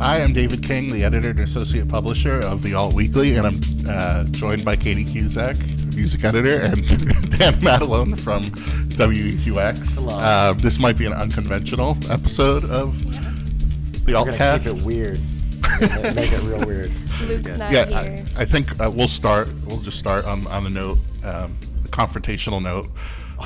Hi, I'm David King, the editor and associate publisher of the Alt Weekly, and I'm joined by Katie Cusack, music editor, and Dan Maddalone from WEQX. Hello. This might be an unconventional episode of the We're gonna ALTcast. keep it weird. Make it real weirred. Luke's not Yeah, here. I think we'll just start on the note, the confrontational note. Oh,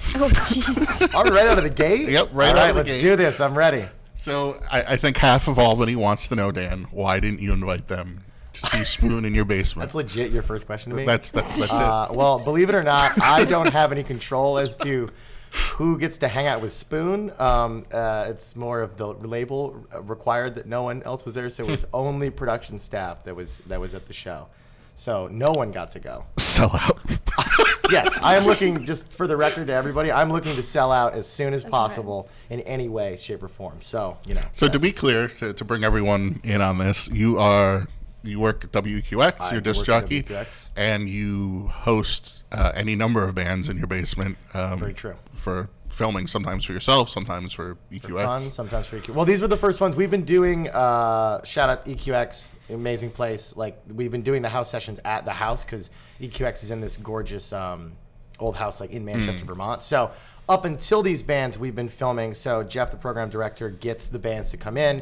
jeez. All right, right out of the gate? Yep, right All out right, of the let's gate. do this. I'm ready. So I think half of Albany wants to know, Dan, why didn't you invite them to see Spoon in your basement? That's legit your first question to me? That's it. Well, believe it or not, I don't have any control as to who gets to hang out with Spoon. It's more of the label required that no one else was there, so it was only production staff that was at the show. So no one got to go. Sell out. Yes, I am looking, just for the record to everybody, I'm looking to sell out as soon as possible in any way, shape, or form. So, So to be clear, to bring everyone in on this, you work at WQX, you're a disc jockey, and you host any number of bands in your basement. Very true. For filming, sometimes for yourself, sometimes for EQX. For fun, sometimes for EQX. Well, these were the first ones. We've been doing, shout out EQX, amazing place. Like, we've been doing the house sessions at the house because EQX is in this gorgeous old house like in Manchester, Vermont. So up until these bands, we've been filming. So Jeff, the program director, gets the bands to come in.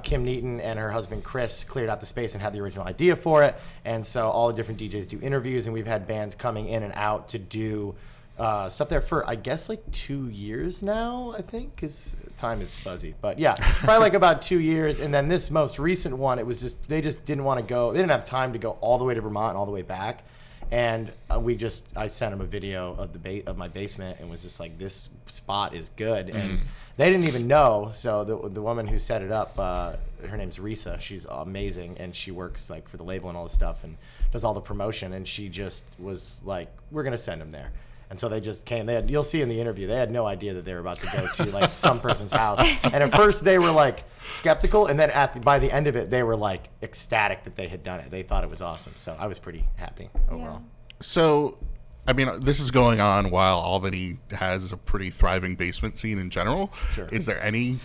Kim Neaton and her husband Chris cleared out the space and had the original idea for it. And so all the different DJs do interviews, and we've had bands coming in and out to do stuff there for, I guess, like 2 years now, I think, because time is fuzzy. But yeah, probably like about 2 years. And then this most recent one, it was just, they just didn't want to go. They didn't have time to go all the way to Vermont and all the way back. And I sent them a video of my basement and was just like, this spot is good. And they didn't even know. So the woman who set it up, her name's Risa. She's amazing. And she works like for the label and all this stuff and does all the promotion. And she just was like, we're going to send them there. And so they just came. You'll see in the interview, they had no idea that they were about to go to like some person's house. And at first they were like skeptical, and then by the end of it, they were like ecstatic that they had done it. They thought it was awesome. So I was pretty happy overall. Yeah. So, I mean, this is going on while Albany has a pretty thriving basement scene in general. Sure. Is there any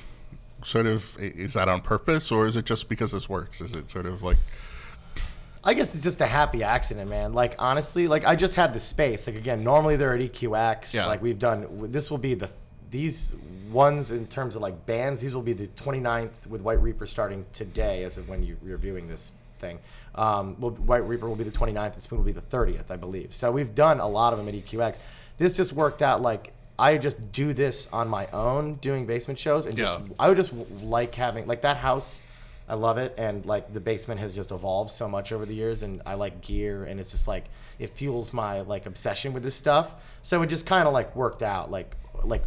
is that on purpose, or is it just because this works? Is it sort of like... I guess it's just a happy accident, man. Like, honestly, like, I just had the space. Like, again, normally they're at EQX. Yeah. Like, we've done, this will be these ones in terms of, like, bands, these will be the 29th with White Reaper starting today as of when you're viewing this thing. White Reaper will be the 29th and Spoon will be the 30th, I believe. So we've done a lot of them at EQX. This just worked out, like, I just do this on my own, doing basement shows. And I would just like having, like, that house, I love it, and like the basement has just evolved so much over the years, and I like gear, and it's just like it fuels my like obsession with this stuff. So it just kind of like worked out like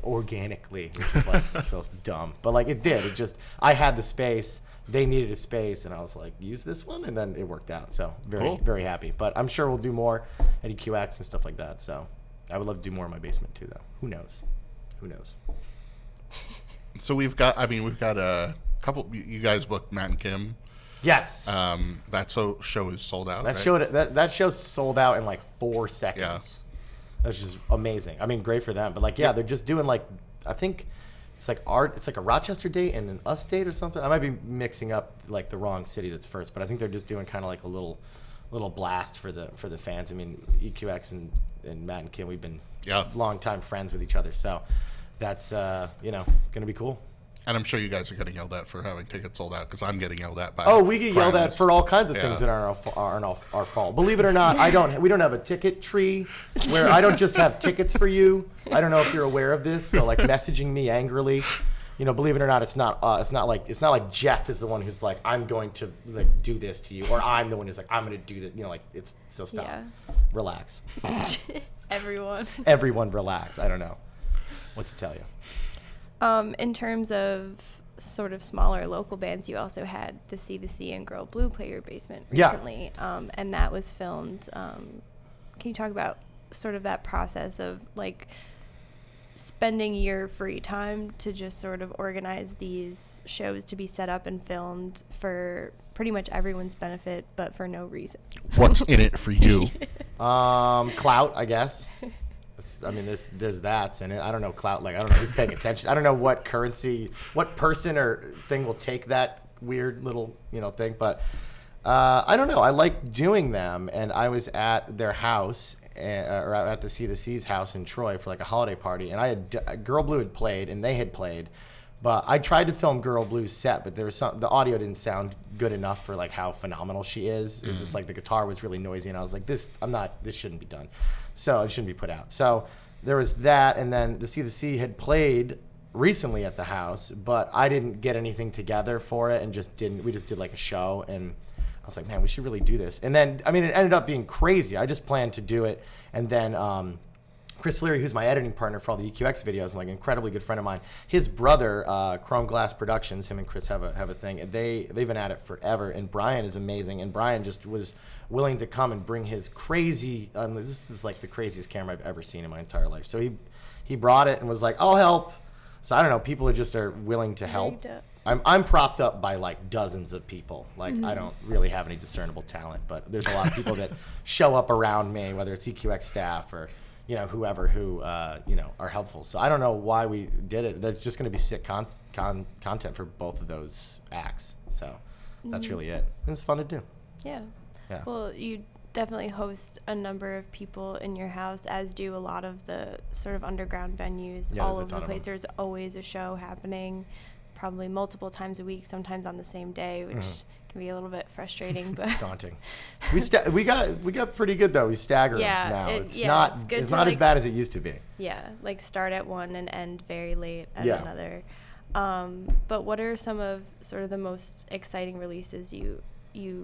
organically, which is like so dumb, but like it did. It just I had the space, they needed a space, and I was like use this one, and then it worked out. So very happy. But I'm sure we'll do more at EQX and stuff like that. So I would love to do more in my basement too, though. Who knows? So we've got a couple. You guys booked Matt and Kim. Yes. That show is sold out. That show sold out in like 4 seconds. Yeah. That's just amazing. I mean, great for them. But like, yeah, they're just doing like, I think it's like it's like a Rochester date and an us date or something. I might be mixing up like the wrong city that's first, but I think they're just doing kind of like a little blast for the fans. I mean, EQX and Matt and Kim, we've been long time friends with each other, so that's gonna be cool. And I'm sure you guys are getting yelled at for having tickets sold out because I'm getting yelled at by we get yelled at for all kinds of things that aren't our fault. Believe it or not, we don't have a ticket tree where I don't just have tickets for you. I don't know if you're aware of this. So like messaging me angrily, believe it or not, it's not like Jeff is the one who's like I'm going to like do this to you, or I'm the one who's like I'm going to do that. Like it's so stop. Yeah. Relax. Everyone relax. I don't know what to tell you. In terms of sort of smaller local bands, you also had the C and Girl Blue play your basement recently, and that was filmed. Can you talk about sort of that process of like spending your free time to just sort of organize these shows to be set up and filmed for pretty much everyone's benefit, but for no reason? What's in it for you? Clout, I guess. I mean, there's that, and I don't know clout. Like I don't know who's paying attention. I don't know what currency, what person or thing will take that weird little, thing. But I don't know. I like doing them. And I was at their house, or at the See the Seas house in Troy for like a holiday party. And Girl Blue had played, and they had played. But I tried to film Girl Blue's set, but the audio didn't sound good enough for like how phenomenal she is. It was just like the guitar was really noisy, and I was like, this shouldn't be done. So it shouldn't be put out. So there was that, and then the See the Sea had played recently at the house, but I didn't get anything together for it, and we just did like a show, and I was like, man, we should really do this. And then, it ended up being crazy. I just planned to do it, and then Chris Leary, who's my editing partner for all the EQX videos, and like an incredibly good friend of mine, his brother, Chrome Glass Productions, him and Chris have a thing, and they've been at it forever. And Brian is amazing, and Brian just was willing to come and bring his crazy. This is like the craziest camera I've ever seen in my entire life. So he brought it and was like, I'll help. So I don't know, people are willing to help. I'm propped up by like dozens of people. Like I don't really have any discernible talent, but there's a lot of people that show up around me, whether it's EQX staff or whoever who are helpful. So I don't know why we did it. There's just going to be sick content for both of those acts. So that's really it. And it's fun to do. Yeah. Well, you definitely host a number of people in your house, as do a lot of the sort of underground venues all over the place. There's always a show happening, probably multiple times a week, sometimes on the same day, which can be a little bit frustrating, but daunting. We got pretty good though. We stagger now. It's not as bad as it used to be. Yeah, like start at one and end very late at another. But what are some of sort of the most exciting releases you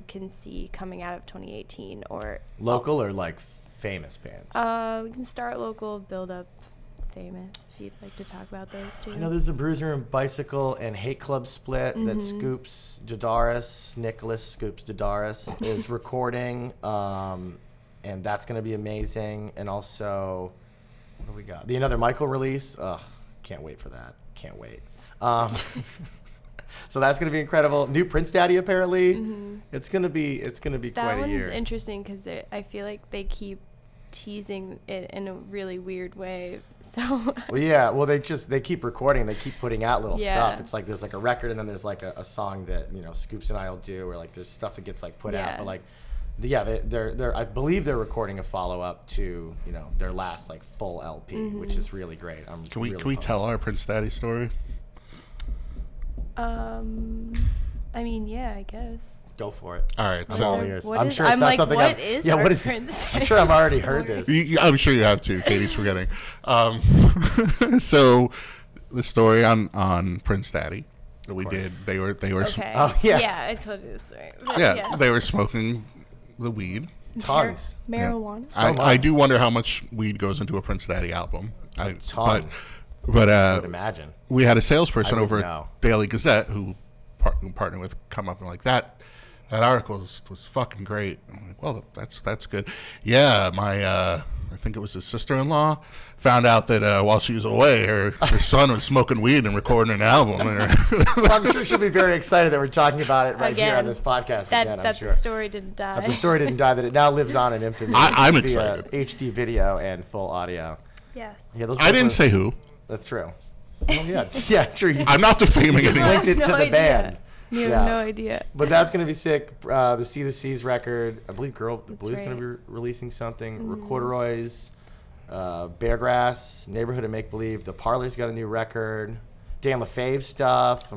can see coming out of 2018, or local or like famous bands? We can start local, build up famous, if you'd like to talk about those two. I know there's a Bruiser and Bicycle and Hate Club split that Scoops Jadaris, Nicholas Scoops Jadaris is recording, and that's going to be amazing. And also, what do we got? Another Michael release. Can't wait for that. Can't wait. So that's going to be incredible. New Prince Daddy apparently. It's going to be quite a year. That one's interesting because I feel like they keep teasing it in a really weird way. So they keep recording, they keep putting out little stuff. It's like there's like a record, and then there's like a song that Scoops and I'll do, or like there's stuff that gets like put out. But like they're I believe they're recording a follow-up to their last like full LP, which is really great. Can we tell our Prince Daddy story? I guess. Go for it. All right. I'm all ears. I'm sure it's not something what is Prince I'm sure I've already heard this. I'm sure you have too. Katie's forgetting. So the story on Prince Daddy that we did, they were okay. I told you the story. They were smoking the weed. Tons. Marijuana. I do wonder how much weed goes into a Prince Daddy album. But I would imagine. We had a salesperson over at Daily Gazette who partnered with come up and like that article was fucking great. I'm like, well, that's good. Yeah, my I think it was his sister-in-law found out that while she was away, her son was smoking weed and recording an album. Well, I'm sure she'll be very excited that we're talking about it here on this podcast again. I'm sure the story didn't die. That the story didn't die. That it now lives on in infamy. I'm excited. HD video and full audio. Yes. Yeah, I didn't say who. That's true. Well, yeah, true. I'm not defaming anyone. anyone. Linked it to the band. You have no idea. But that's going to be sick. The See the Seas record. I believe Girl Blue's going to be releasing something. Recorderoys, Beargrass, Neighborhood of Make Believe. The Parlor's got a new record. Dan LaFave stuff.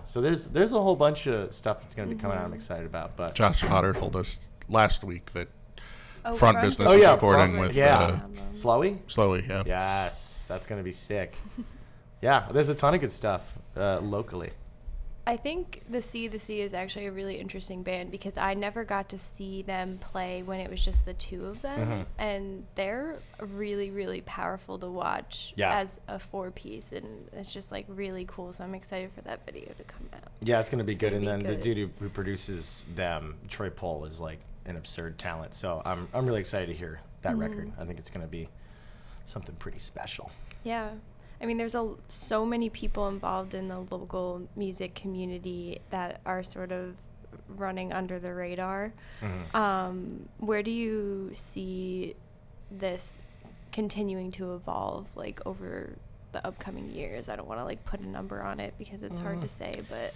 So there's a whole bunch of stuff that's going to be coming out I'm excited about. But Josh Potter told us last week that Front Business is recording with Slowy, yeah. Yes, that's going to be sick. Yeah, there's a ton of good stuff locally. I think the Sea is actually a really interesting band because I never got to see them play when it was just the two of them, and they're really, really powerful to watch as a four-piece, and it's just like really cool. So I'm excited for that video to come out. Yeah, it's going to be good. And then the dude who produces them, Troy Pohl, is like an absurd talent. So I'm really excited to hear that record. I think it's going to be something pretty special. Yeah. I mean, there's so many people involved in the local music community that are sort of running under the radar. Where do you see this continuing to evolve, like, over the upcoming years? I don't want to, like, put a number on it because it's hard to say, but...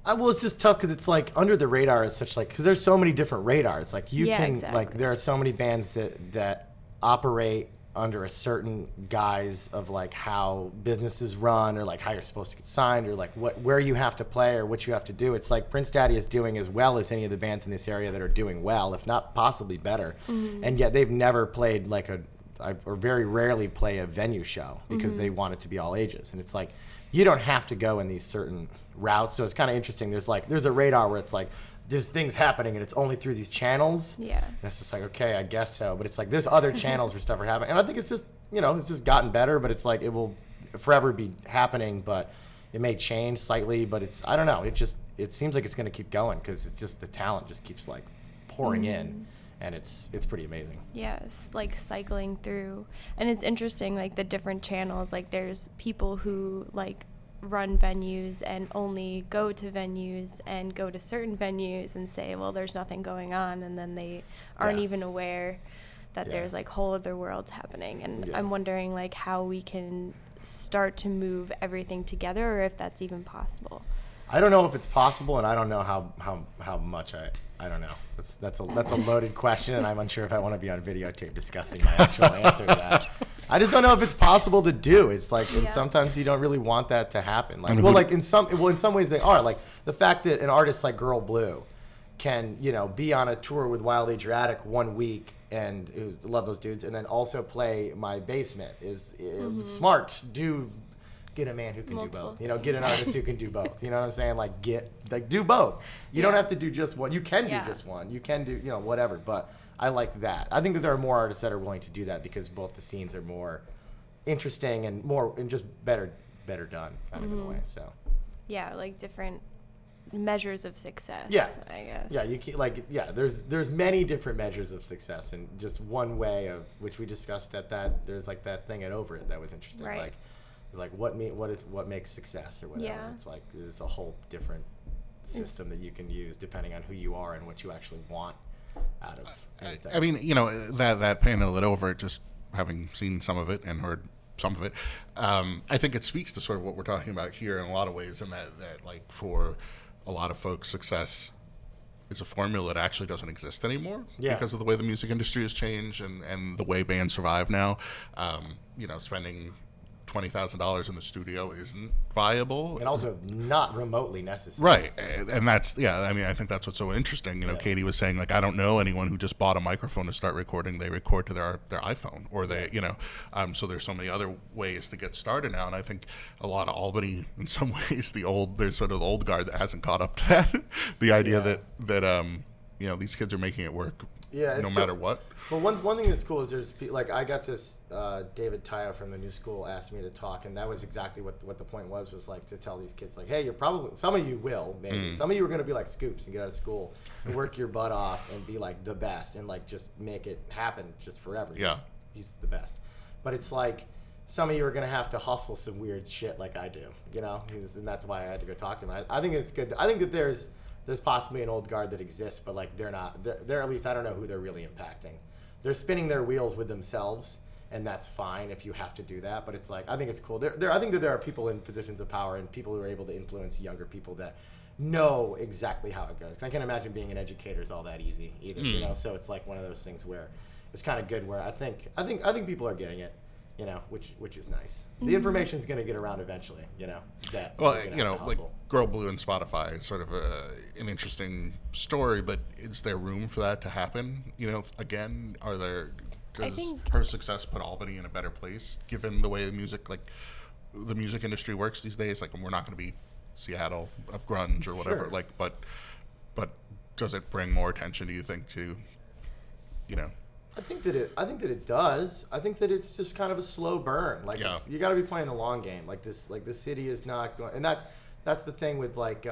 Well, it's just tough because it's like under the radar is such like because there's so many different radars. Like you can exactly. like there are so many bands that operate under a certain guise of like how businesses run or like how you're supposed to get signed or like where you have to play or what you have to do. It's like Prince Daddy is doing as well as any of the bands in this area that are doing well, if not possibly better. And yet they've never played like or very rarely play a venue show because they want it to be all ages. And it's like, you don't have to go in these certain routes. So it's kind of interesting. There's a radar where it's like, there's things happening and it's only through these channels. Yeah. And it's just like, okay, I guess so. But it's like, there's other channels where stuff are happening. And I think it's just, it's just gotten better, but it's like, it will forever be happening, but it may change slightly, but I don't know. It seems like it's going to keep going because it's just the talent just keeps like pouring in. And it's pretty amazing. Yes, like cycling through. And it's interesting, like the different channels. Like there's people who like run venues and only go to venues and go to certain venues and say, well, there's nothing going on. And then they aren't even aware that there's like whole other worlds happening. And I'm wondering like how we can start to move everything together or if that's even possible. I don't know if it's possible, and I don't know how much I don't know. That's a loaded question, and I'm unsure if I want to be on videotape discussing my actual answer to that. I just don't know if it's possible to do. It's like, and sometimes you don't really want that to happen. Like, in some ways they are. Like the fact that an artist like Girl Blue can, be on a tour with Wild Adriatic 1 week and love those dudes, and then also play My Basement is smart. Get a man who can do both. Get an artist who can do both. You know what I'm saying? Like do both. You don't have to do just one. You can do just one. You can do whatever. But I like that. I think that there are more artists that are willing to do that because both the scenes are more interesting and just better done kind of in a way. So yeah, like different measures of success. Yeah, I guess. Yeah, you can, There's many different measures of success, and just one way of which we discussed at that. There's like that thing at Over It that was interesting. Right. Like what makes success or whatever. Yeah. It's like there's a whole different system that you can use depending on who you are and what you actually want out of anything. I mean, that panel at Over It, just having seen some of it and heard some of it, I think it speaks to sort of what we're talking about here in a lot of ways, and that like for a lot of folks, success is a formula that actually doesn't exist anymore because of the way the music industry has changed and the way bands survive now. Spending $20,000 in the studio isn't viable, and also not remotely necessary. Right, and that's I mean, I think that's what's so interesting. Katie was saying like I don't know anyone who just bought a microphone to start recording. They record to their iPhone, or they so there's so many other ways to get started now. And I think a lot of Albany, in some ways, there's sort of the old guard that hasn't caught up to that. The idea that these kids are making it work. Yeah, no matter what. Well, one thing that's cool is there's like I got this David Tayo from the New School asked me to talk, and that was exactly what the point was like to tell these kids like, hey, you're probably some of you will maybe some of you are going to be like Scoops and get out of school and work your butt off and be like the best and like just make it happen just forever. He's the best, but it's like some of you are going to have to hustle some weird shit like I do, and that's why I had to go talk to him. I think it's good. I think that there's possibly an old guard that exists, but like they're at least I don't know who they're really impacting. They're spinning their wheels with themselves, and that's fine if you have to do that. But it's like I think it's cool. I think that there are people in positions of power and people who are able to influence younger people that know exactly how it goes. 'Cause I can't imagine being an educator is all that easy either. So it's like one of those things where it's kind of good. Where I think people are getting it. Which is nice. The information's going to get around eventually, like Girl Blue and Spotify is sort of an interesting story, but is there room for that to happen? Again, does her success put Albany in a better place, given the way the music industry works these days? Like, we're not going to be Seattle of grunge or whatever, sure. But does it bring more attention, do you think, to, I think that it does. I think that it's just kind of a slow burn. Like you got to be playing the long game. Like this city is not going, and that's the thing with like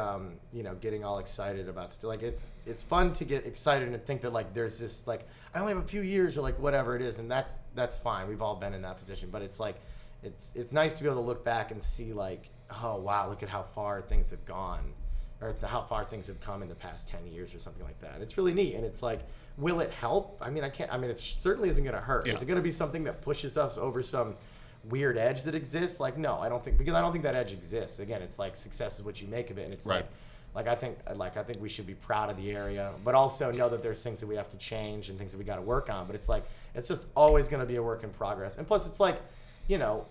getting all excited about still like it's fun to get excited and think that like there's this like I only have a few years or like whatever it is, and that's fine. We've all been in that position, but it's like it's nice to be able to look back and see like, oh wow, look at how far things have gone, or how far things have come in the past 10 years or something like that. It's really neat, and it's like, will it help? I mean, it certainly isn't going to hurt. Is it going to be something that pushes us over some weird edge that exists? Like, no, I don't think, because I don't think that edge exists. Again, it's like success is what you make of it, and it's like I think we should be proud of the area, but also know that there's things that we have to change and things that we got to work on. But it's like, it's just always going to be a work in progress. And plus, it's like, you know,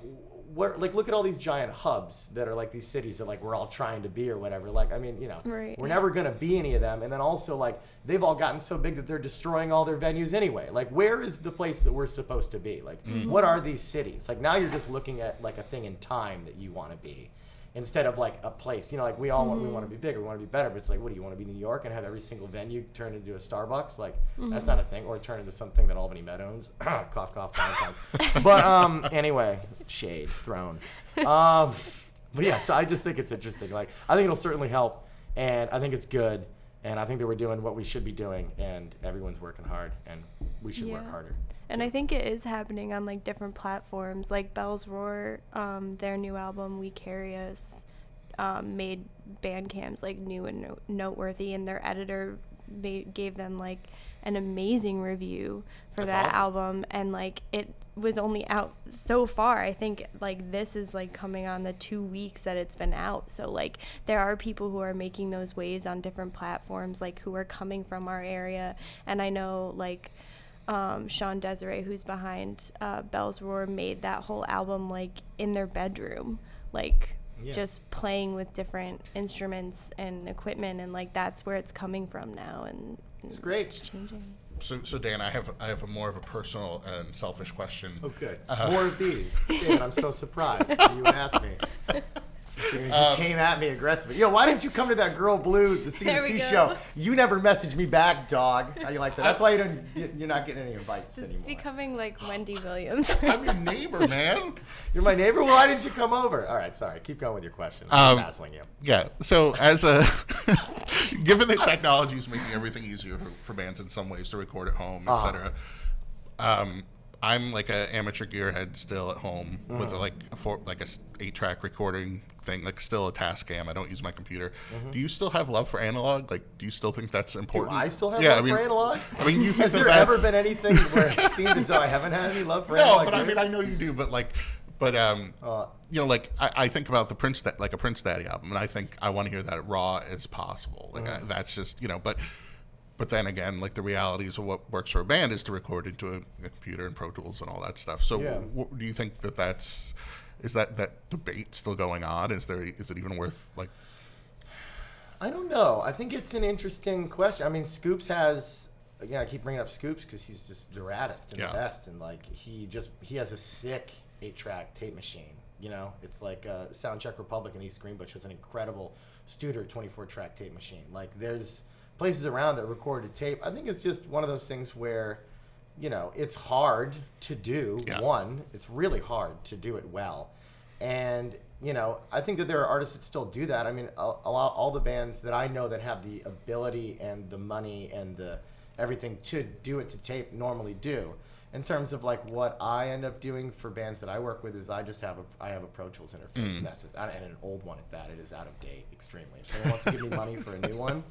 look at all these giant hubs that are like these cities that like we're all trying to be or whatever. Like, I mean, you know, we're never going to be any of them. And then also like they've all gotten so big that they're destroying all their venues anyway. Like, where is the place that we're supposed to be? Like, what are these cities? Like, now you're just looking at like a thing in time that you want to be, instead of like a place. You know, like we want to be bigger, we want to be better, but it's like, what do you want to be, New York and have every single venue turn into a Starbucks? Like, that's not a thing. Or turn into something that Albany Met owns. Cough, cough, Valentine's. But anyway, shade thrown. But yeah, so I just think it's interesting. Like, I think it'll certainly help, and I think it's good, and I think that we're doing what we should be doing, and everyone's working hard, and we should work harder. And I think it is happening on like different platforms, like Bell's Roar, their new album We Carry Us, made Bandcamp's like new and noteworthy, and their editor gave them like an amazing review for that album, and like it was only out so far. I think like this is like coming on the 2 weeks that it's been out, so like there are people who are making those waves on different platforms, like who are coming from our area. And I know like Sean Desiree, who's behind Bell's Roar, made that whole album like in their bedroom, like just playing with different instruments and equipment, and like that's where it's coming from now, and it's great. It's changing. So Dan, I have a more of a personal and selfish question. Oh, good. More of these. Dan, I'm so surprised that you asked me. She came at me aggressively. Yo, why didn't you come to that Girl Blue, the CDC show? You never messaged me back, dog. How you like that? That's why you're not getting any invites anymore. It's becoming like Wendy Williams. I'm your neighbor, man. You're my neighbor? Well, why didn't you come over? All right, sorry. Keep going with your question. I'm hassling you. Yeah. So given that technology is making everything easier for bands in some ways to record at home, etc. I'm like an amateur gearhead still at home with a 8-track recording thing, like still a Tascam. I don't use my computer. Do you still have love for analog? Like, do you still think that's important? Do I still have love for analog? I mean, you think has there ever been anything where it seemed as though I haven't had any love for analog? No, but I mean, I know you do. But you know, like I think about the Prince Daddy album, and I think I want to hear that raw as possible. Like that's just, you know, But then again, like the realities of what works for a band is to record into a computer and Pro Tools and all that stuff. So do you think is that debate still going on? Is it even worth like? I don't know. I think it's an interesting question. I mean, Scoops has, again, I keep bringing up Scoops because he's just the raddest and the best. And like, he has a sick 8-track tape machine. You know, it's like Soundcheck Republic in East Greenbush has an incredible Studer 24-track tape machine. Like, there's places around that recorded tape. I think it's just one of those things where, you know, it's hard to do. One, it's really hard to do it well. And, you know, I think that there are artists that still do that. I mean, all the bands that I know that have the ability and the money and the everything to do it to tape normally do. In terms of like what I end up doing for bands that I work with is I have a Pro Tools interface, and that's just, and an old one at that. It is out of date extremely. If someone wants to give me money for a new one,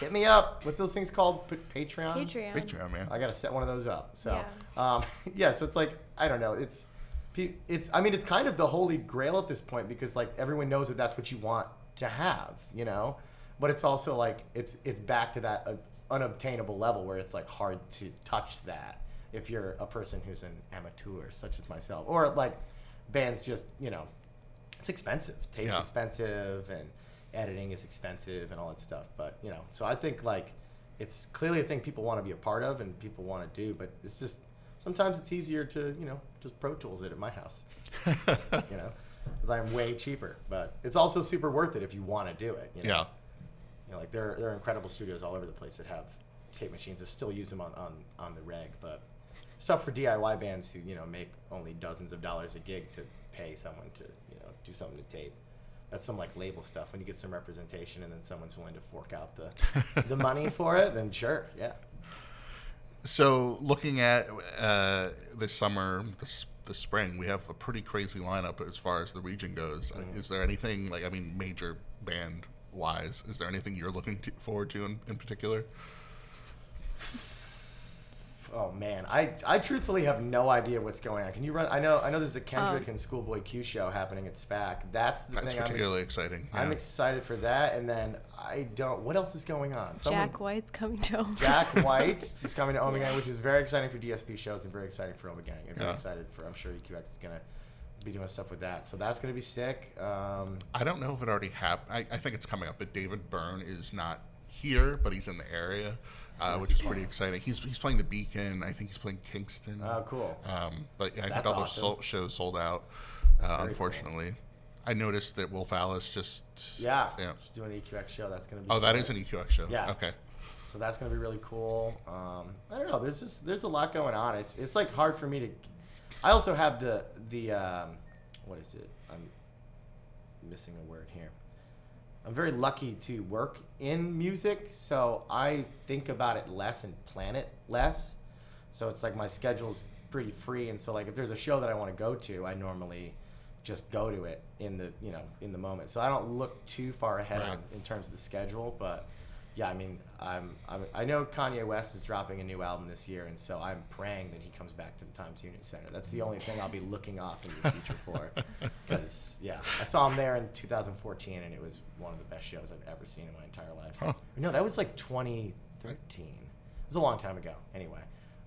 hit me up. What's those things called? Patreon, man. I gotta set one of those up. So so it's like, I don't know. It's I mean, it's kind of the holy grail at this point, because like everyone knows that that's what you want to have, you know. But it's also like it's back to that unobtainable level where it's like hard to touch that if you're a person who's an amateur such as myself, or like bands just, you know, it's expensive. Tape's expensive, and editing is expensive and all that stuff. But, you know, so I think like it's clearly a thing people want to be a part of and people want to do, but it's just sometimes it's easier to, you know, just Pro Tools it at my house, you know, because I'm way cheaper. But it's also super worth it if you want to do it, you know? Yeah. You know, like there are incredible studios all over the place that have tape machines that still use them on the reg, but stuff for DIY bands who, you know, make only dozens of dollars a gig to pay someone to, you know, do something to tape. That's some like label stuff. When you get some representation and then someone's willing to fork out the money for it, then sure, yeah. So looking at this summer, this spring, we have a pretty crazy lineup as far as the region goes. Is there anything, like, I mean, major band wise, is there anything you're looking forward to in particular? Oh man, I truthfully have no idea what's going on. Can you run? I know there's a Kendrick and Schoolboy Q show happening at SPAC. That's particularly exciting. Yeah. I'm excited for that, and then I don't. What else is going on? Jack White's coming to Omegang. Jack White is coming to Omegang, which is very exciting for DSP shows and very exciting for Omegang. And very excited for. I'm sure EQX is gonna be doing stuff with that, so that's gonna be sick. I don't know if it already happened. I think it's coming up, but David Byrne is not here, but he's in the area. Which is pretty exciting. He's playing the Beacon. I think he's playing Kingston. Oh, cool. But yeah, I think all those shows sold out, unfortunately. Cool. I noticed that Wolf Alice just... Yeah. She's doing an EQX show. That's going to be cool. That is an EQX show? Yeah. Okay. So that's going to be really cool. I don't know. There's a lot going on. It's like hard for me to... I also have the what is it? I'm missing a word here. I'm very lucky to work in music, so I think about it less and plan it less. So it's like my schedule's pretty free, and so like if there's a show that I want to go to, I normally just go to it in the moment. So I don't look too far ahead in terms of the schedule, but yeah, I mean, I know Kanye West is dropping a new album this year, and so I'm praying that he comes back to the Times Union Center. That's the only thing I'll be looking off in the future for. Because, yeah, I saw him there in 2014, and it was one of the best shows I've ever seen in my entire life. Huh. No, that was like 2013. It was a long time ago, anyway.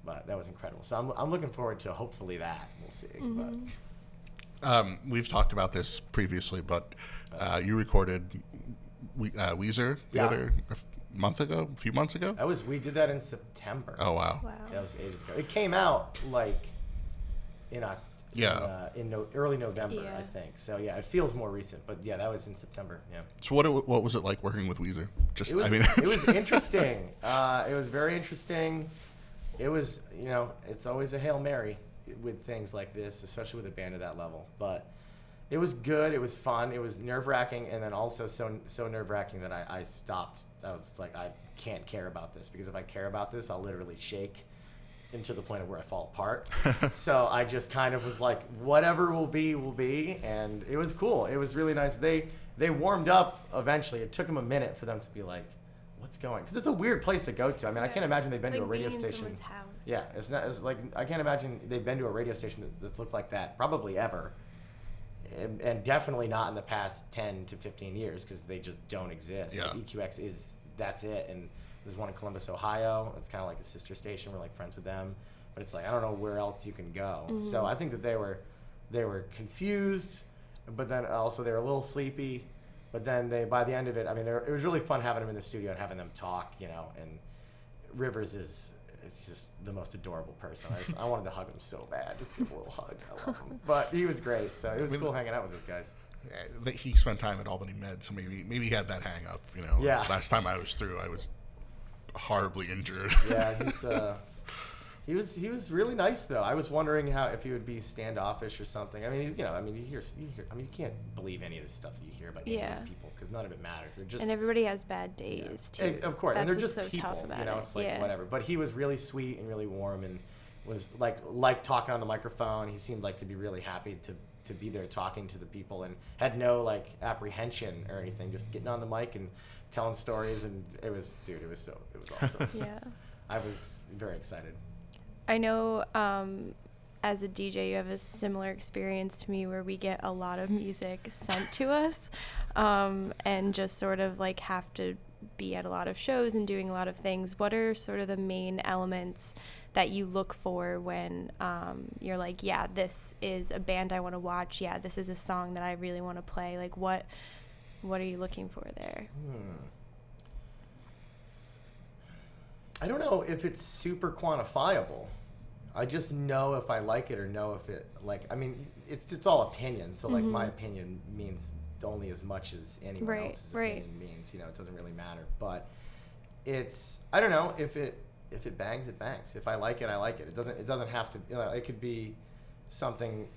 But that was incredible. So I'm looking forward to hopefully that. We'll see. Mm-hmm. But we've talked about this previously, but you recorded Weezer a few months ago. We did that in September. Oh wow! That was ages ago. It came out like in early November, I think. So yeah, it feels more recent, but yeah, that was in September. Yeah. So what was it like working with Weezer? It was interesting. It was very interesting. It was, it's always a Hail Mary with things like this, especially with a band of that level, but. It was good. It was fun. It was nerve-wracking, and then also so nerve-wracking that I stopped. I was like, I can't care about this, because if I care about this, I'll literally shake into the point of where I fall apart. So I just kind of was like, whatever will be, and it was cool. It was really nice. They warmed up eventually. It took them a minute for them to be like, what's going? Because it's a weird place to go to. I mean, I can't imagine they've been to a radio station. House. Yeah, it's not. It's like I can't imagine they've been to a radio station that's looked like that probably ever. And definitely not in the past 10 to 15 years, because they just don't exist. Yeah. EQX that's it. And there's one in Columbus, Ohio. It's kind of like a sister station. We're like friends with them, but it's like I don't know where else you can go. Mm-hmm. So I think that they were confused, but then also they were a little sleepy. But then by the end of it, I mean, it was really fun having them in the studio and having them talk. And Rivers it's just the most adorable person. I wanted to hug him so bad. Just give him a little hug. I love him. But he was great, so it was cool hanging out with those guys. He spent time at Albany Med, so maybe he had that hang up. Yeah. Last time I was through, I was horribly injured. Yeah, he was really nice though. I was wondering if he would be standoffish or something. I mean, you hear. I mean, you can't believe any of this stuff that you hear about any of these people, because none of it matters. They're just, and everybody has bad days too. Of course, That's and they're just so people. Tough about it's like whatever. But he was really sweet and really warm, and was like talking on the microphone. He seemed like to be really happy to be there talking to the people, and had no like apprehension or anything. Just getting on the mic and telling stories, and it was awesome. Yeah, I was very excited. I know as a DJ, you have a similar experience to me, where we get a lot of music sent to us and just sort of like have to be at a lot of shows and doing a lot of things. What are sort of the main elements that you look for when you're like, yeah, this is a band I want to watch. Yeah, this is a song that I really want to play. Like what are you looking for there? I don't know if it's super quantifiable. I just know if I like it or know if it, I mean, it's all opinion. So like my opinion means only as much as anyone else's opinion means. It doesn't really matter. But I don't know, if it bangs, it bangs. If I like it, I like it. It doesn't have to. It could be something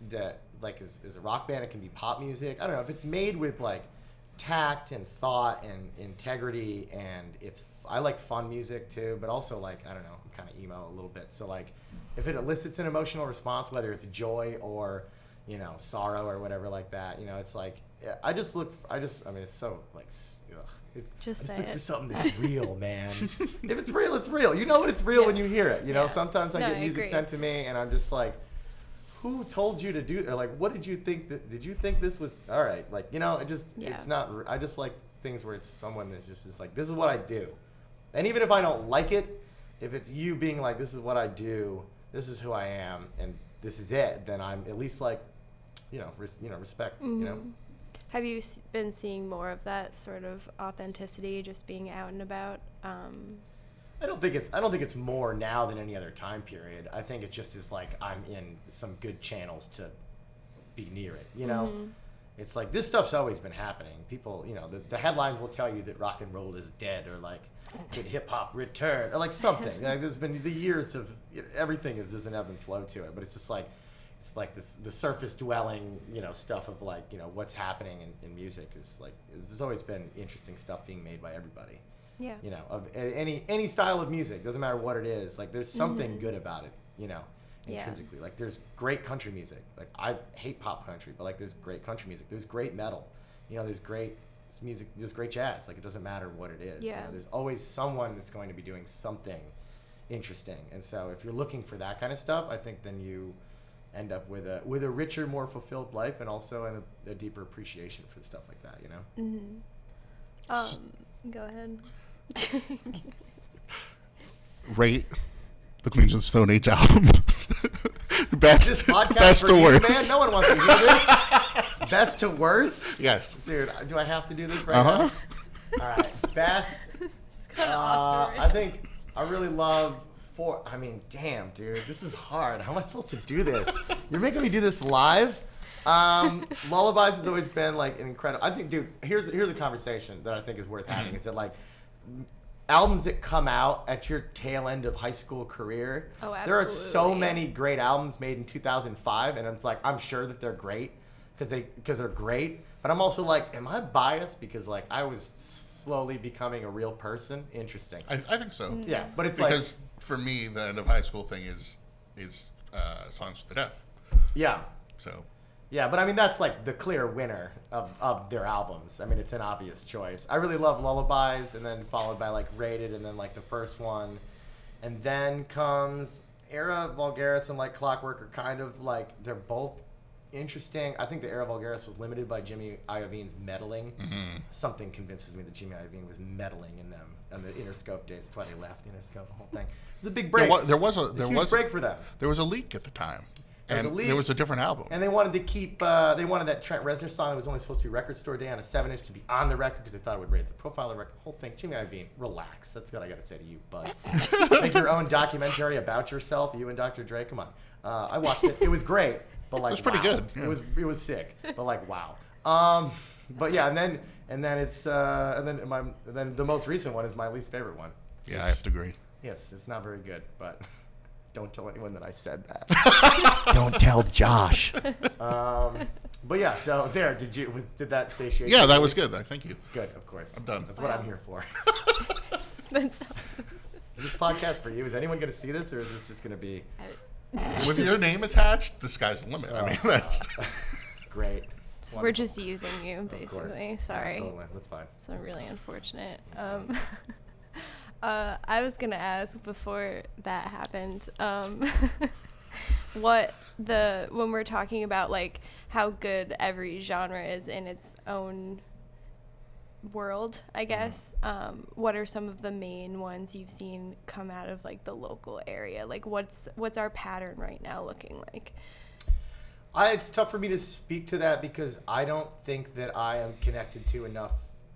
that is a rock band. It can be pop music. I don't know if it's made with like tact and thought and integrity, and I like fun music too, but also I don't know, I'm kind of emo a little bit. So if it elicits an emotional response, whether it's joy or you know, sorrow or whatever like that. You know, it's like I mean, it's so like, ugh. Just look for something that's real, man. If it's real, it's real. You know what? It's real when you hear it. You know, sometimes I get music sent to me, and I'm just like, who told you to do? Or like, what did you think? Did you think this was all right? Like, you know, it's not. I just like things where it's someone that's just like, this is what I do, and even if I don't like it, if it's you being like, this is what I do, this is who I am, and this is it, then I'm at least like, respect. Mm-hmm. You know. Have you been seeing more of that sort of authenticity, just being out and about? I don't think it's more now than any other time period. I think it just is like I'm in some good channels to be near it. You know, it's like this stuff's always been happening. People, you know, the headlines will tell you that rock and roll is dead, or like did hip hop return, or like something. Like, there's been the years of everything there's an ebb and flow to it, but it's just like. It's like the surface dwelling, you know, stuff of like, you know, what's happening in music is like, there's always been interesting stuff being made by everybody. Yeah. You know, of any style of music, doesn't matter what it is. Like, there's something good about it, you know, intrinsically. Like, there's great country music. Like, I hate pop country, but like, there's great country music. There's great metal. You know, there's great music. There's great jazz. Like, it doesn't matter what it is. Yeah. You know, there's always someone that's going to be doing something interesting. And so if you're looking for that kind of stuff, I think then you end up with a richer, more fulfilled life, and also a deeper appreciation for stuff like that, you know? Go ahead. Rate the Queens of the Stone Age album. Best, this podcast best for to you, worst. man? No one wants to hear this. Best to worst? Yes. Dude, do I have to do this right now? All right. Best. I think I really love... I mean, damn, dude, this is hard. How am I supposed to do this? You're making me do this live? Lullabies has always been like an incredible... I think, dude, here's a conversation that I think is worth having. Is that like albums that come out at your tail end of high school career? Oh, absolutely. There are so many great albums made in 2005, and it's like, I'm sure that they're great because they're great. But I'm also like, am I biased because like I was slowly becoming a real person? Interesting. I think so. Yeah, but it's because for me, the end of high school thing is Songs to the Deaf. Yeah. So. Yeah, but I mean, that's like the clear winner of their albums. I mean, it's an obvious choice. I really love Lullabies, and then followed by like Rated, and then like the first one. And then comes Era Vulgaris and like Clockwork are kind of like, they're both interesting. I think the Era Vulgaris was limited by Jimmy Iovine's meddling. Mm-hmm. Something convinces me that Jimmy Iovine was meddling in them on the Interscope days. That's why they left Interscope, the whole thing. It was a big break. There was a huge break for them. There was a leak at the time. There was a different album. And they wanted to keep, they wanted that Trent Reznor song that was only supposed to be Record Store Day on a 7-inch to be on the record because they thought it would raise the profile of the record. The whole thing. Jimmy Iovine, relax. That's what I got to say to you, bud. Make your own documentary about yourself, you and Dr. Dre. Come on. I watched it. It was great, but like, it was pretty good. Yeah. It was sick, but like, wow. But yeah, and then the most recent one is my least favorite one. Yeah, I have to agree. Yes, it's not very good, but don't tell anyone that I said that. Don't tell Josh. But yeah, so there. Did that satiate? Yeah, that was good. Thank you. Good, of course. I'm done. That's what I'm here for. That's awesome. Is this podcast for you? Is anyone going to see this, or is this just going to be? With your name attached, the sky's the limit. I mean, that's great. So we're just using you, basically. Sorry. Yeah, totally. That's fine. So really unfortunate. I was gonna ask before that happened, when we're talking about like how good every genre is in its own world, I guess. What are some of the main ones you've seen come out of like the local area? Like what's our pattern right now looking like? It's tough for me to speak to that because I don't think that I am connected to enough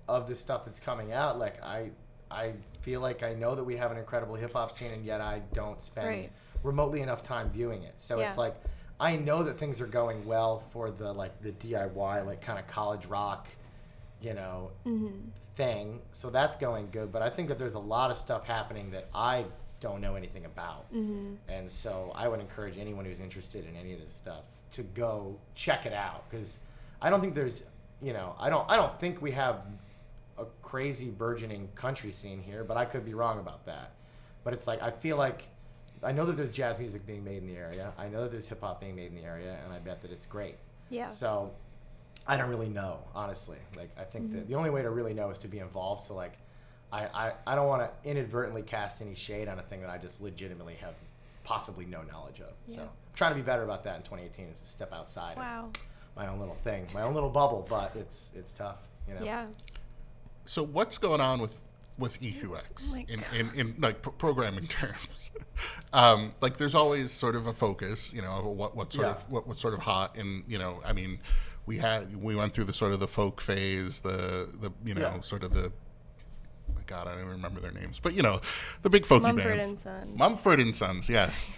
of the stuff that's coming out. Like I feel like I know that we have an incredible hip hop scene, and yet I don't spend remotely enough time viewing it. So it's like I know that things are going well for the DIY, like kind of college rock, thing. So that's going good. But I think that there's a lot of stuff happening that I don't know anything about. Mm-hmm. And so I would encourage anyone who's interested in any of this stuff to go check it out, because I don't think there's, I don't think we have a crazy burgeoning country scene here, but I could be wrong about that. But it's like I feel like I know that there's jazz music being made in the area. I know that there's hip hop being made in the area, and I bet that it's great. Yeah. So I don't really know, honestly. Like, I think that the only way to really know is to be involved. So like, I don't want to inadvertently cast any shade on a thing that I just legitimately have possibly no knowledge of. Yeah. So I'm trying to be better about that in 2018 is to step outside of my own little thing, my own little bubble, but it's tough, you know? Yeah. So what's going on with EQX in like programming terms? Like there's always sort of a focus, you know, of what's sort of hot, and you know, I mean, we went through the sort of the folk phase, the you know sort of the, God, I don't even remember their names, but you know, the big folky bands. Mumford and Sons, yes.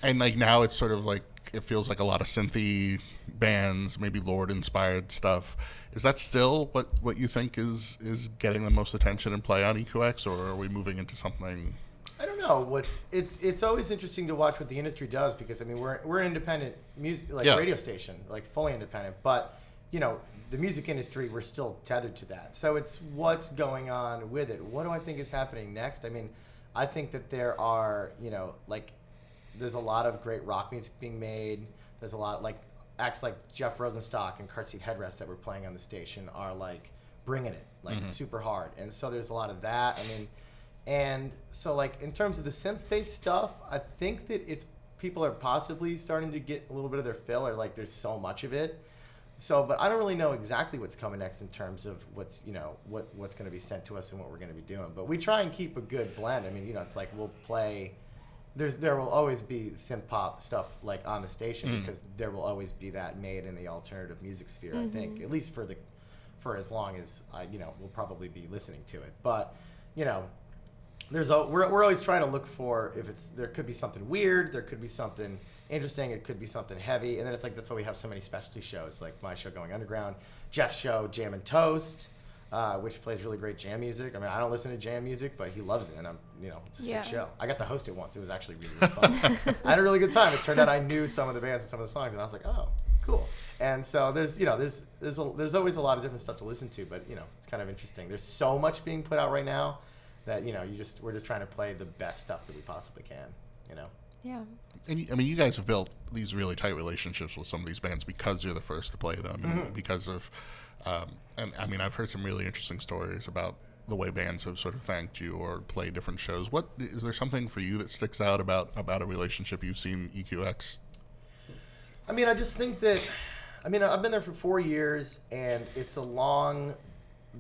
And like now it's sort of like, it feels like a lot of synthy bands, maybe Lord inspired stuff. Is that still what you think is getting the most attention and play on EQX, or are we moving into something? I don't know. It's always interesting to watch what the industry does, because I mean we're an independent music radio station, like fully independent, but you know, the music industry, we're still tethered to that. So it's what's going on with it. What do I think is happening next? I mean, I think that there are, you know, like, there's a lot of great rock music being made. There's a lot, like, acts like Jeff Rosenstock and Car Seat Headrest that we're playing on the station are, like, bringing it, like, super hard. And so there's a lot of that. I mean, and so, like, in terms of the synth-based stuff, I think that people are possibly starting to get a little bit of their fill, or, like, there's so much of it. So, but I don't really know exactly what's coming next in terms of what's, you know, what's going to be sent to us and what we're going to be doing. But we try and keep a good blend. I mean, you know, it's like we'll play. There will always be synth pop stuff like on the station, because there will always be that made in the alternative music sphere. I think, at least for as long as we'll probably be listening to it. But you know, we're always trying to look for, if there could be something weird, there could be something interesting, it could be something heavy, and then it's like, that's why we have so many specialty shows, like my show Going Underground, Jeff's show Jam and Toast, which plays really great jam music. I mean, I don't listen to jam music, but he loves it, and it's a sick show. I got to host it once. It was actually really, really fun. I had a really good time. It turned out I knew some of the bands and some of the songs, and I was like, oh, cool. And so there's always a lot of different stuff to listen to, but it's kind of interesting. There's so much being put out right now that we're just trying to play the best stuff that we possibly can. Yeah. And I mean, you guys have built these really tight relationships with some of these bands because you're the first to play them, and because of, and I mean, I've heard some really interesting stories about the way bands have sort of thanked you or played different shows. What is there something for you that sticks out about a relationship you've seen EQX? I mean, I just think that, I've been there for 4 years, and it's a long.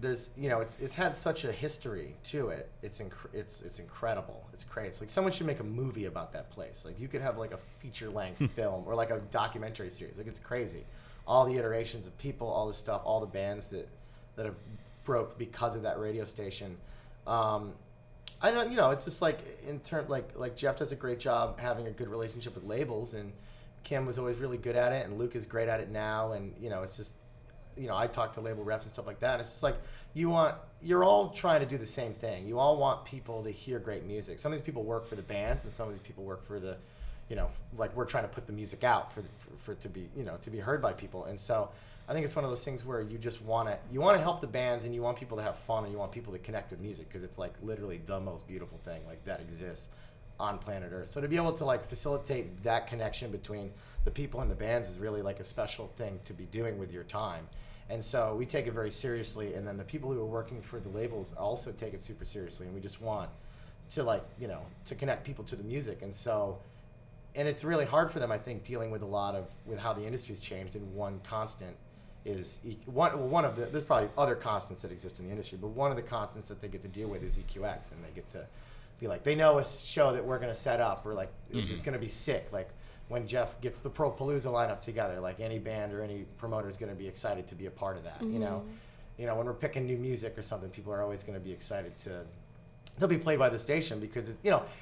It's had such a history to it. It's incredible. It's crazy. It's like someone should make a movie about that place. Like you could have like a feature-length film or like a documentary series. Like it's crazy. All the iterations of people, all the stuff, all the bands that have broke because of that radio station. I don't. It's just like like Jeff does a great job having a good relationship with labels, and Kim was always really good at it, and Luke is great at it now, and it's just. I talk to label reps and stuff like that. And it's just like you're all trying to do the same thing. You all want people to hear great music. Some of these people work for the bands, and some of these people work for the, like we're trying to put the music out for it to be, to be heard by people. And so I think it's one of those things where you just want to help the bands, and you want people to have fun, and you want people to connect with music, because it's like literally the most beautiful thing like that exists on planet Earth. So to be able to like facilitate that connection between the people and the bands is really like a special thing to be doing with your time. And so we take it very seriously, and then the people who are working for the labels also take it super seriously, and we just want to to connect people to the music. And so, and it's really hard for them, I think, dealing with with how the industry's changed. And one constant is there's probably other constants that exist in the industry, but one of the constants that they get to deal with is EQX, and they get to be like, they know a show that we're going to set up, or like it's going to be sick, like when Jeff gets the Pro Palooza lineup together, like any band or any promoter is going to be excited to be a part of that. When we're picking new music or something, people are always going to be excited they'll be played by the station, because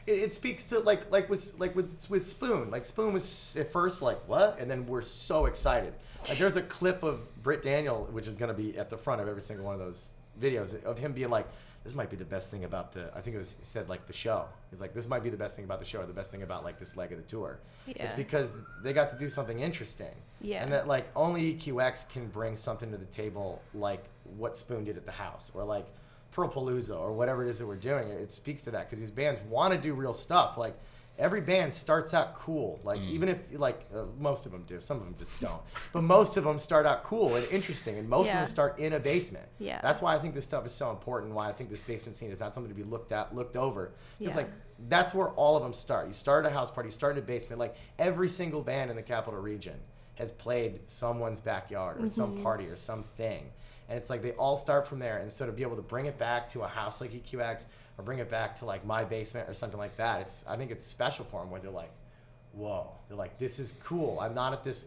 it speaks to like with Spoon. Like Spoon was at first like what, and then we're so excited. Like there's a clip of Britt Daniel, which is going to be at the front of every single one of those videos, of him being like, this might be the best thing about he said like the show. He's like, this might be the best thing about the show, or the best thing about like this leg of the tour. Yeah. It's because they got to do something interesting. Yeah. And that like only EQX can bring something to the table like what Spoon did at the house, or like Pearlpalooza or whatever it is that we're doing, it speaks to that because these bands want to do real stuff. Like every band starts out cool. Like even if most of them do, some of them just don't. But most of them start out cool and interesting, and most of them start in a basement. Yeah. That's why I think this stuff is so important. Why I think this basement scene is not something to be looked over. It's like that's where all of them start. You start at a house party, you start in a basement. Like every single band in the Capital Region has played someone's backyard or some party or something. And it's like they all start from there. And so to be able to bring it back to a house like EQX or bring it back to like my basement or something like that, I think it's special for them where they're like, whoa. They're like, this is cool. I'm not at this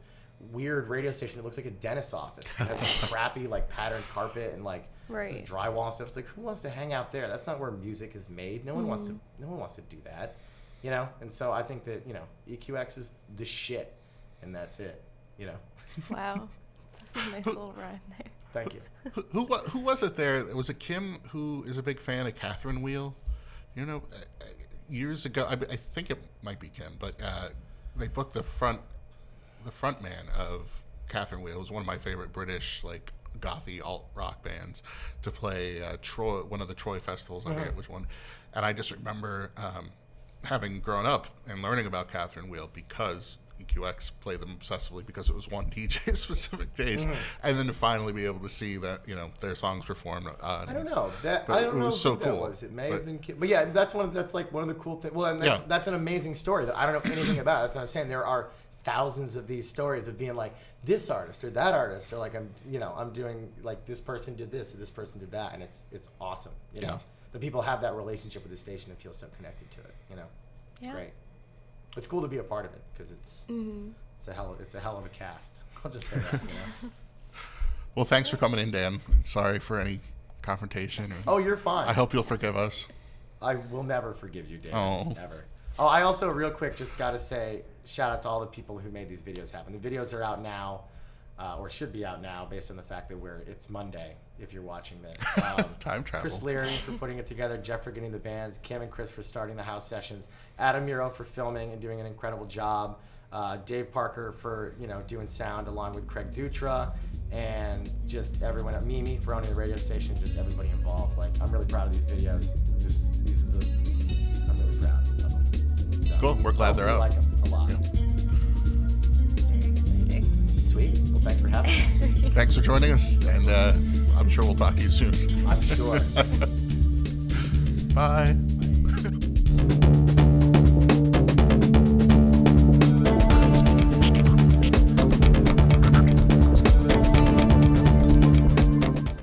weird radio station that looks like a dentist's office. It has like crappy like patterned carpet and like this drywall and stuff. It's like, who wants to hang out there? That's not where music is made. No one wants to do that. You know? And so I think that, EQX is the shit. And that's it. Wow. That's a nice little rhyme there. Thank you. Who was it there? Was it Kim who is a big fan of Catherine Wheel? Years ago, I think it might be Kim, but they booked the front man of Catherine Wheel. It was one of my favorite British like gothy alt rock bands to play Troy, one of the Troy festivals. I forget which one. And I just remember having grown up and learning about Catherine Wheel because EQX played them obsessively because it was one DJ specific days, and then to finally be able to see that their songs performed. I don't know that. I don't know. It was so cool. It may have been, but yeah, that's one of the cool things. Well, and that's an amazing story that I don't know anything about. That's what I'm saying. There are thousands of these stories of being like this artist or that artist, or like I'm doing like this person did this or this person did that, and it's awesome. The people have that relationship with the station and feel so connected to it. It's great. It's cool to be a part of it because it's a hell of a cast. I'll just say that. Well, thanks for coming in, Dan. Sorry for any confrontation. You're fine. I hope you'll forgive us. I will never forgive you, Dan. Never. I also real quick just got to say shout out to all the people who made these videos happen. The videos are out now, or should be out now, based on the fact that it's Monday. If you're watching this, time travel. Chris Leary for putting it together, Jeff for getting the bands, Kim and Chris for starting the house sessions, Adam Muro for filming and doing an incredible job, Dave Parker for doing sound along with Craig Dutra, and just everyone at Mimi for owning the radio station, just everybody involved. Like I'm really proud of these videos. I'm really proud of them. So, cool. We're glad they're out. Like them a lot. Yeah. Very exciting. Sweet. Well, thanks for having me. Thanks for joining us, and I'm sure we'll talk to you soon. I'm sure. Bye.